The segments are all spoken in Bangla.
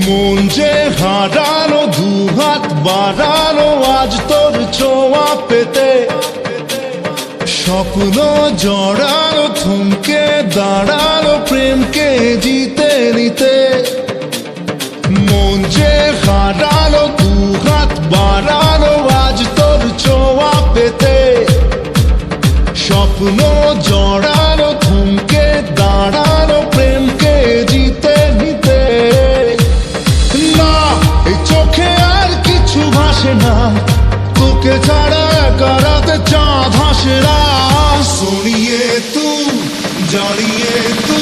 মন যে হারানো, দুহাত বাড়ানো আজ তোর ছোঁয়া পেতে, স্বপ্ন জড়ানো, থমকে দাঁড়ানো প্রেমকে জিতে নিতে। মন যে হারানো, দুহাত বাড়ানো আজ তোর ছোঁয়া পেতে, স্বপ্ন জড়ানো, থমকে দাঁড়ানো প্রেমকে জিতে নিতে। না তোকে ছাড়া कराते चाँद हंसरा, सुनिए तू जानिए तू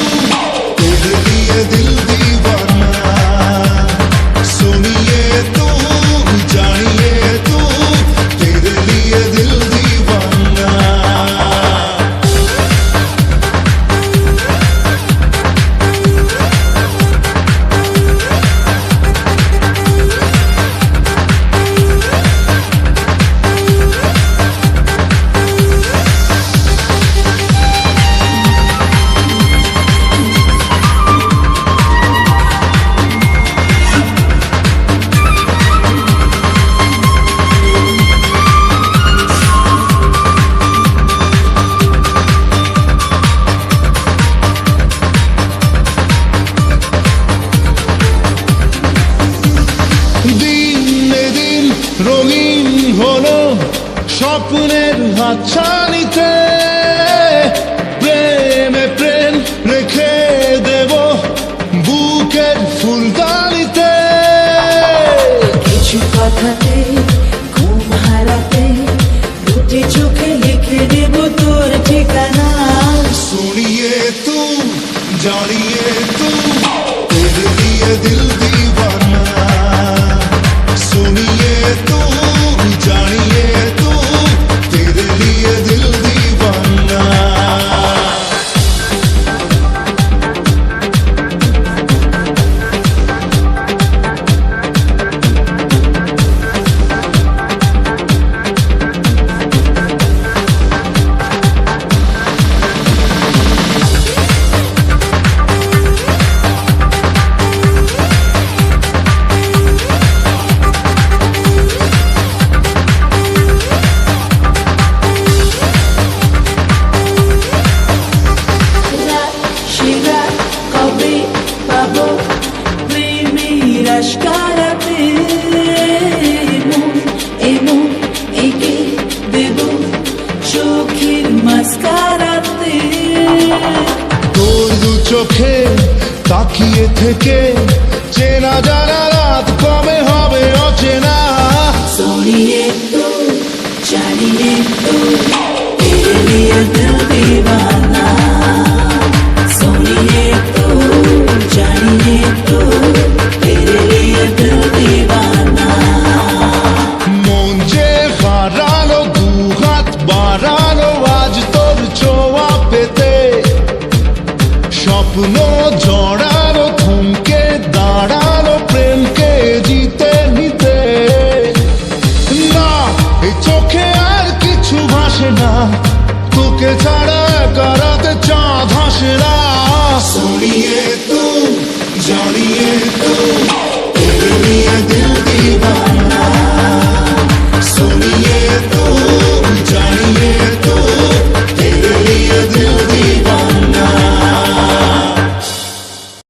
तेरे लिए दिल दीवाना, सुनिए तू जानिए तू तेरे लिए दिल दीवाना। রঙিন হলো স্বপ্নের হাতছানিতে, প্রেমে প্রেম রেখে দেব বুকের ফুলদানিতে। কিছু কথাতে ঘুম হারাতে দুটি চোখে লিখে দেব তোর ঠিকানা, सुनिए तू जानिए तू तेरे लिए दिल दीवाना, सुनिए तू जानिए तू तेरे लिए दिल दीवाना। তোর দু চোখে তাকিয়ে থেকে চেনা জানা রাত কবে হবে অচেনা, सुनिए तू जानिए तू तेरे लिए दिल दीवाना, सुनिए तू जानिए तू तेरे लिए दिल दीवाना। মন যে হারানো, দুহাত বাড়ানো আজ তোর ছোঁয়া পেতে, স্বপ্ন জড়ানো, থমকে দাঁড়ানো প্রেমকে জিতে নিতে। না এই চোখে আর কিছু ভাসে না, তোকে ছাড়া कराते चाँद हंसरा।